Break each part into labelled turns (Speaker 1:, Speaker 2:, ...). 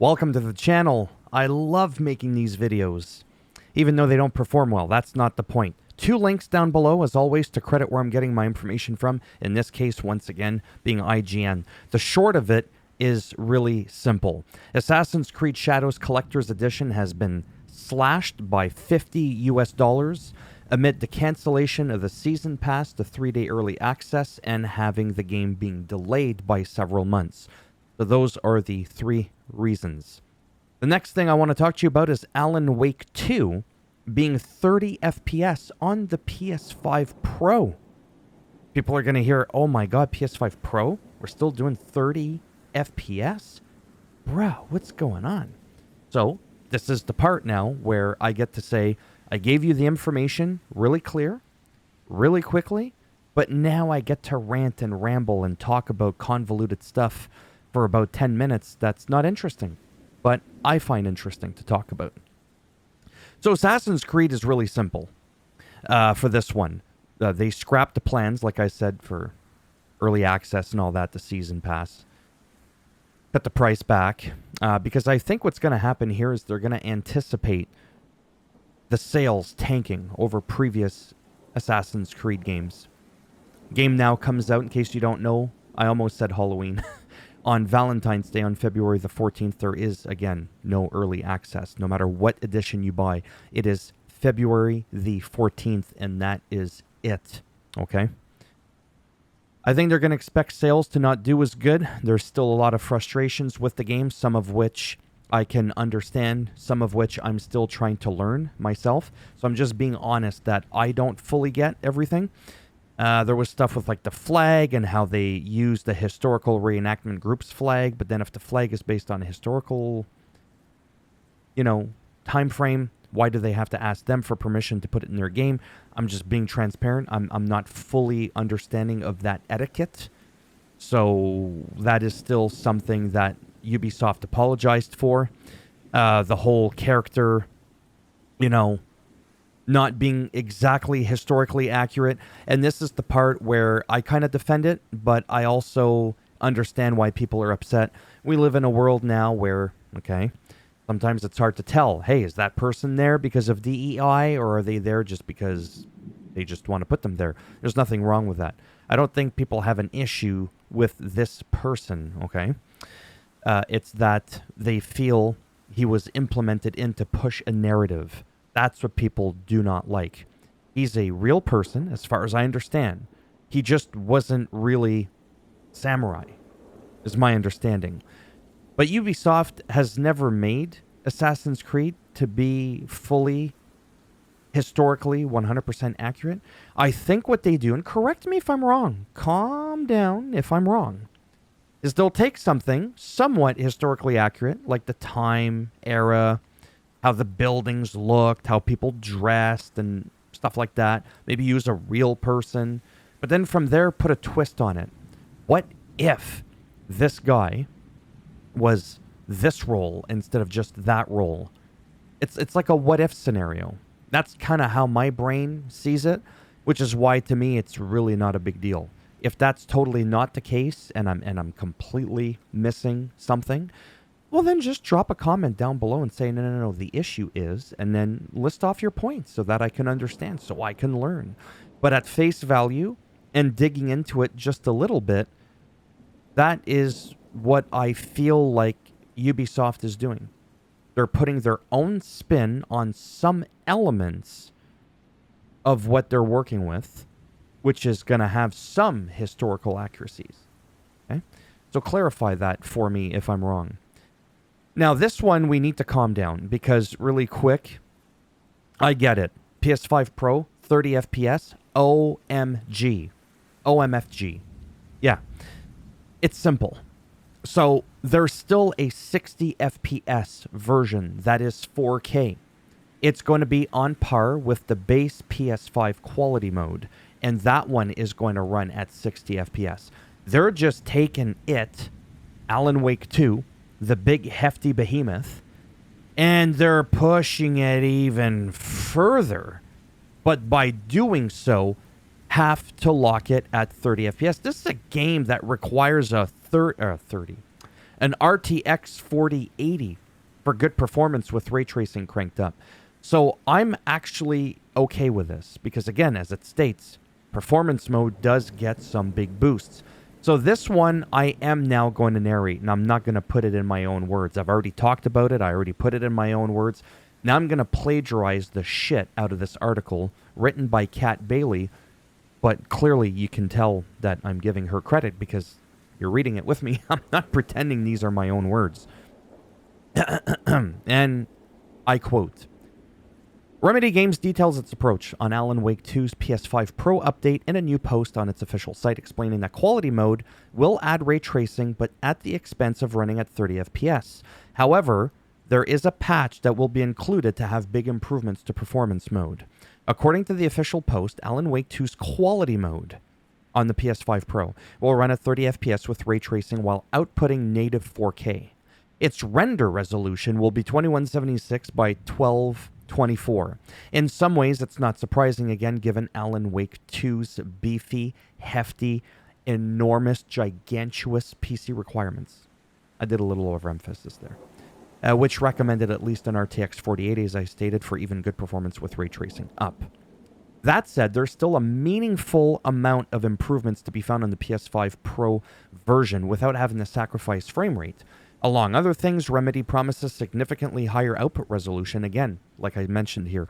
Speaker 1: Welcome to the channel. I love making these videos, even though they don't perform well. That's not the point. 2 links down below, as always, to credit where I'm getting my information from. In this case, once again, being IGN. The short of it is really simple. Assassin's Creed Shadows Collector's Edition has been slashed by $50 amid the cancellation of the Season Pass, the 3-day early access, and having the game being delayed by several months. So those are the 3 reasons. The next thing I want to talk to you about is Alan Wake 2 being 30 FPS on the PS5 Pro. People are going to hear, oh my god, PS5 Pro? We're still doing 30 FPS? Bro, what's going on? So, this is the part now where I get to say, I gave you the information really clear, really quickly, but now I get to rant and ramble and talk about convoluted stuff for about 10 minutes that's not interesting, but I find interesting to talk about. So Assassin's Creed is really simple for this one. They scrapped the plans, like I said, for early access and all that, the Season Pass. Cut the price back, because I think what's going to happen here is they're going to anticipate the sales tanking over previous Assassin's Creed games. Game now comes out, in case you don't know, I almost said Halloween. On Valentine's Day, on February the 14th, there is, again, no early access. No matter what edition you buy, it is February the 14th, and that is it. Okay? I think they're going to expect sales to not do as good. There's still a lot of frustrations with the game, some of which I can understand, some of which I'm still trying to learn myself. So I'm just being honest that I don't fully get everything. There was stuff with like the flag and how they use the historical reenactment group's flag, but then if the flag is based on a historical, time frame, why do they have to ask them for permission to put it in their game? I'm just being transparent. I'm not fully understanding of that etiquette. So that is still something that Ubisoft apologized for. The whole character, not being exactly historically accurate. And this is the part where I kind of defend it, but I also understand why people are upset. We live in a world now where, sometimes it's hard to tell. Hey, is that person there because of DEI, or are they there just because they just want to put them there? There's nothing wrong with that. I don't think people have an issue with this person, okay? It's that they feel he was implemented in to push a narrative. That's what people do not like. He's a real person, as far as I understand. He just wasn't really samurai, is my understanding. But Ubisoft has never made Assassin's Creed to be fully, historically, 100% accurate. I think what they do, and correct me if I'm wrong, calm down if I'm wrong, is they'll take something somewhat historically accurate, like the time, era, how the buildings looked, how people dressed, and stuff like that. Maybe use a real person. But then from there, put a twist on it. What if this guy was this role instead of just that role? It's like a what-if scenario. That's kind of how my brain sees it, which is why, to me, it's really not a big deal. If that's totally not the case, and I'm completely missing something, well, then just drop a comment down below and say, no, the issue is, and then list off your points so that I can understand, so I can learn. But at face value, and digging into it just a little bit, that is what I feel like Ubisoft is doing. They're putting their own spin on some elements of what they're working with, which is going to have some historical accuracies. Okay? So clarify that for me if I'm wrong. Now, this one, we need to calm down, because really quick, I get it. PS5 Pro, 30 FPS, OMG. OMFG. Yeah. It's simple. So, there's still a 60 FPS version that is 4K. It's going to be on par with the base PS5 quality mode, and that one is going to run at 60 FPS. They're just taking it, Alan Wake 2, the big hefty behemoth, and they're pushing it even further, but by doing so have to lock it at 30 FPS. This is a game that requires a an RTX 4080 for good performance with ray tracing cranked up. So I'm actually okay with this because, again, as it states, performance mode does get some big boosts. So this one I am now going to narrate, and I'm not going to put it in my own words. I've already talked about it. I already put it in my own words. Now I'm going to plagiarize the shit out of this article written by Kat Bailey, but clearly you can tell that I'm giving her credit because you're reading it with me. I'm not pretending these are my own words. And I quote, Remedy Games details its approach on Alan Wake 2's PS5 Pro update in a new post on its official site, explaining that quality mode will add ray tracing, but at the expense of running at 30 FPS. However, there is a patch that will be included to have big improvements to performance mode. According to the official post, Alan Wake 2's quality mode on the PS5 Pro will run at 30 FPS with ray tracing while outputting native 4K. Its render resolution will be 2176 by 1224. In some ways, it's not surprising, again, given Alan Wake 2's beefy, hefty, enormous, gigantuous PC requirements. I did a little overemphasis there. Which recommended at least an RTX 4080, as I stated, for even good performance with ray tracing up. That said, there's still a meaningful amount of improvements to be found on the PS5 Pro version without having to sacrifice frame rate. Among other things, Remedy promises significantly higher output resolution, again, like I mentioned here,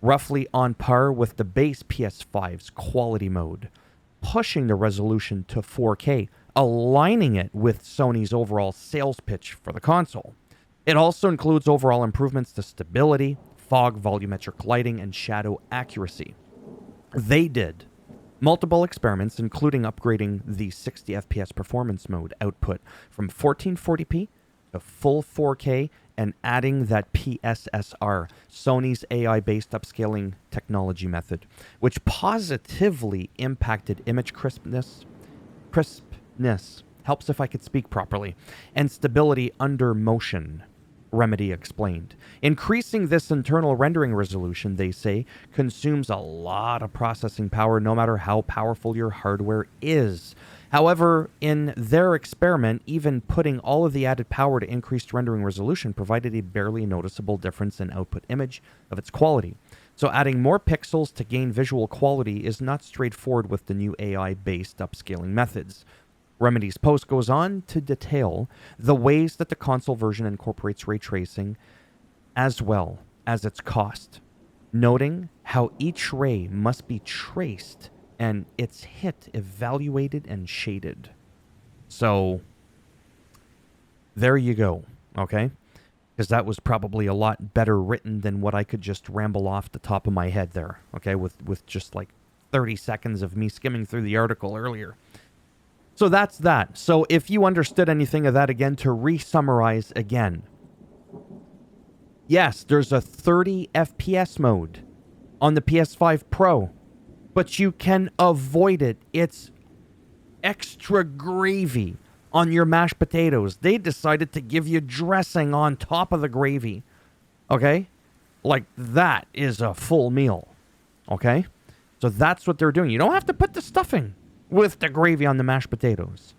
Speaker 1: roughly on par with the base PS5's quality mode, pushing the resolution to 4K, aligning it with Sony's overall sales pitch for the console. It also includes overall improvements to stability, fog, volumetric lighting, and shadow accuracy. They did multiple experiments, including upgrading the 60 FPS performance mode output from 1440p to full 4K and adding that PSSR, Sony's AI-based upscaling technology method, which positively impacted image crispness, helps if I could speak properly, and stability under motion. Remedy explained. Increasing this internal rendering resolution, they say, consumes a lot of processing power no matter how powerful your hardware is. However, in their experiment, even putting all of the added power to increased rendering resolution provided a barely noticeable difference in output image of its quality. So adding more pixels to gain visual quality is not straightforward with the new AI-based upscaling methods. Remedy's post goes on to detail the ways that the console version incorporates ray tracing as well as its cost, noting how each ray must be traced and its hit evaluated and shaded. So there you go, okay? Because that was probably a lot better written than what I could just ramble off the top of my head there, okay, with just like 30 seconds of me skimming through the article earlier. So that's that. So if you understood anything of that, again, to re-summarize again. Yes, there's a 30 FPS mode on the PS5 Pro, but you can avoid it. It's extra gravy on your mashed potatoes. They decided to give you dressing on top of the gravy. Okay? Like, that is a full meal. Okay? So that's what they're doing. You don't have to put the stuffing with the gravy on the mashed potatoes.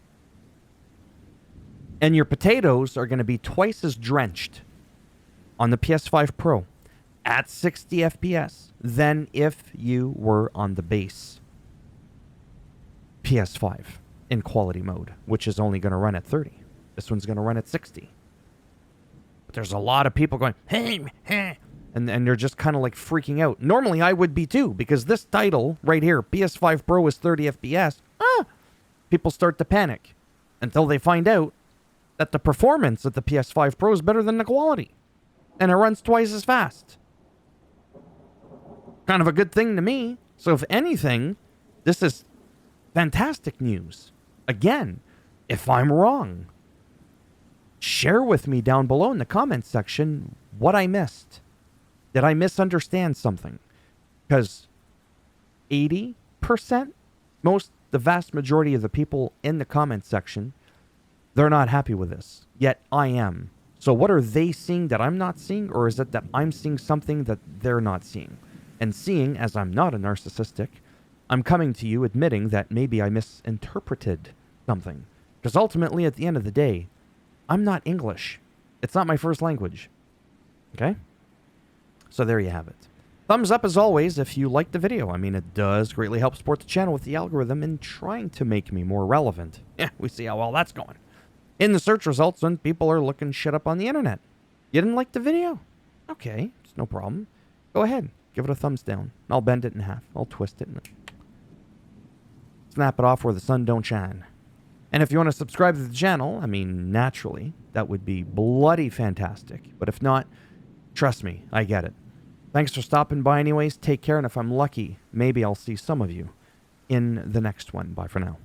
Speaker 1: And your potatoes are going to be twice as drenched on the PS5 Pro at 60 FPS than if you were on the base PS5 in quality mode, which is only going to run at 30. This one's going to run at 60. But there's a lot of people going, hey, and they're just kind of like freaking out. Normally I would be too, because this title right here, PS5 Pro is 30 FPS, people start to panic until they find out that the performance of the PS5 Pro is better than the quality. And it runs twice as fast. Kind of a good thing to me. So if anything, this is fantastic news. Again, if I'm wrong, share with me down below in the comments section what I missed. Did I misunderstand something? Because 80%, the vast majority of the people in the comments section, they're not happy with this. Yet I am. So what are they seeing that I'm not seeing? Or is it that I'm seeing something that they're not seeing? And seeing, as I'm not a narcissistic, I'm coming to you admitting that maybe I misinterpreted something. Because ultimately, at the end of the day, I'm not English. It's not my first language. Okay? So there you have it. Thumbs up as always if you liked the video. I mean, it does greatly help support the channel with the algorithm in trying to make me more relevant. Yeah, we see how well that's going. In the search results when people are looking shit up on the internet. You didn't like the video? Okay, it's no problem. Go ahead, give it a thumbs down. I'll bend it in half. I'll twist it and snap it off where the sun don't shine. And if you want to subscribe to the channel, I mean, naturally, that would be bloody fantastic. But if not, trust me, I get it. Thanks for stopping by anyways. Take care, and if I'm lucky, maybe I'll see some of you in the next one. Bye for now.